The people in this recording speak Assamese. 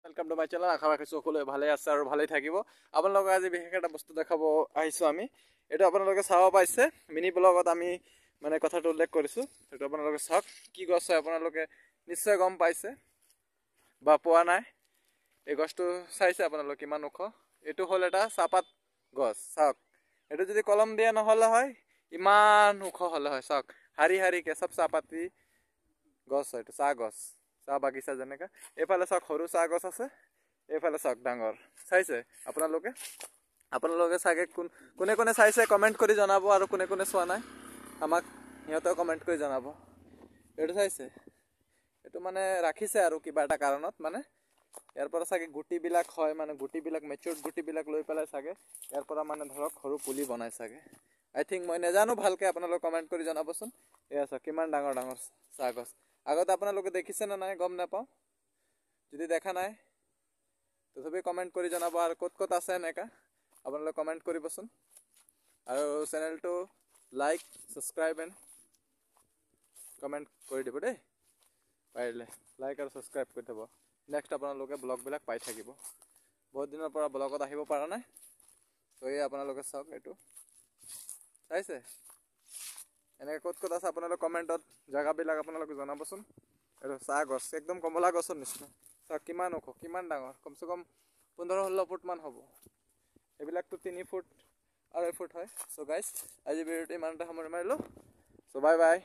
Welcome to my channel. आशा राखिছোঁ সকলোৱে ভালে আছে আৰু ভালেই থাকিব। আপোনালোকক আজি বিশেষ এটা বস্তু দেখাব আহিছোঁ আমি। এটা আপোনালোকে চাব পাইছে মিনি ব্লগত আমি মানে কথাটো উল্লেখ কৰিছোঁ। সেইটো আপোনালোকে চাওক কি গছ হয় আপোনালোকে নিশ্চয় গম পাইছে বা পোৱা নাই। এই গছটো চাইছে আপোনালোকে কিমান ওখ। এইটো হ'ল এটা চাহপাত গছ। চাওক এইটো যদি কলম দিয়া নহ'লে হয় ইমান ওখ হ'লে হয়। চাওক হাৰি হাৰিকে চব চাহপাতি গছ হয়। এইটো চাহ গছ, চাহ বাগিচা যেনেকা। এইফালে চাওক সৰু চাহ গছ আছে, এইফালে চাওক ডাঙৰ। চাইছে আপোনালোকে চাগে কোনে কোনে চাইছে কমেণ্ট কৰি জনাব, আৰু কোনে কোনে চোৱা নাই আমাক সিহঁতেও কমেণ্ট কৰি জনাব। এইটো চাইছে, এইটো মানে ৰাখিছে আৰু কিবা এটা কাৰণত, মানে ইয়াৰ পৰা চাগে গুটিবিলাক হয়, মানে গুটিবিলাক মেচিউৰ্ড গুটিবিলাক লৈ পেলাই চাগে ইয়াৰ পৰা মানে ধৰক সৰু পুলি বনাই চাগে। আই থিংক, মই নাজানো ভালকৈ, আপোনালোকে কমেণ্ট কৰি জনাবচোন। এয়া চাওক কিমান ডাঙৰ ডাঙৰ চাহ গছ। আগতে আপোনালোকে দেখিছে নে নাই গম নাপাওঁ। যদি দেখা নাই তথাপি কমেণ্ট কৰি জনাব, আৰু ক'ত ক'ত আছে এনেকা আপোনালোকে কমেণ্ট কৰিবচোন। আৰু চেনেলটো লাইক, ছাবস্ক্ৰাইব এণ্ড কমেণ্ট কৰি দিব দেই। পাৰিলে লাইক আৰু ছাবস্ক্ৰাইব কৰি থ'ব। নেক্সট আপোনালোকে ব্লগবিলাক পাই থাকিব। বহুত দিনৰ পৰা ব্লগত আহিব পৰা নাই, তো এই আপোনালোকে চাওক এইটো চাইছে। এনেকৈ ক'ত ক'ত আছে আপোনালোকে কমেণ্টত জেগাবিলাক আপোনালোকে জনাবচোন। এইটো চাহ গছ একদম কমলা গছৰ নিচিনা। চাওক কিমান ওখ, কিমান ডাঙৰ, কমচে কম 15-16 ফুটমান হ'ব। এইবিলাকতো 3 ফুট 2.5 ফুট হয়। চ' গাইজ আজি ভিডিঅ'টো ইমানতে সামৰি মাৰিলোঁ। চ' বাই বাই।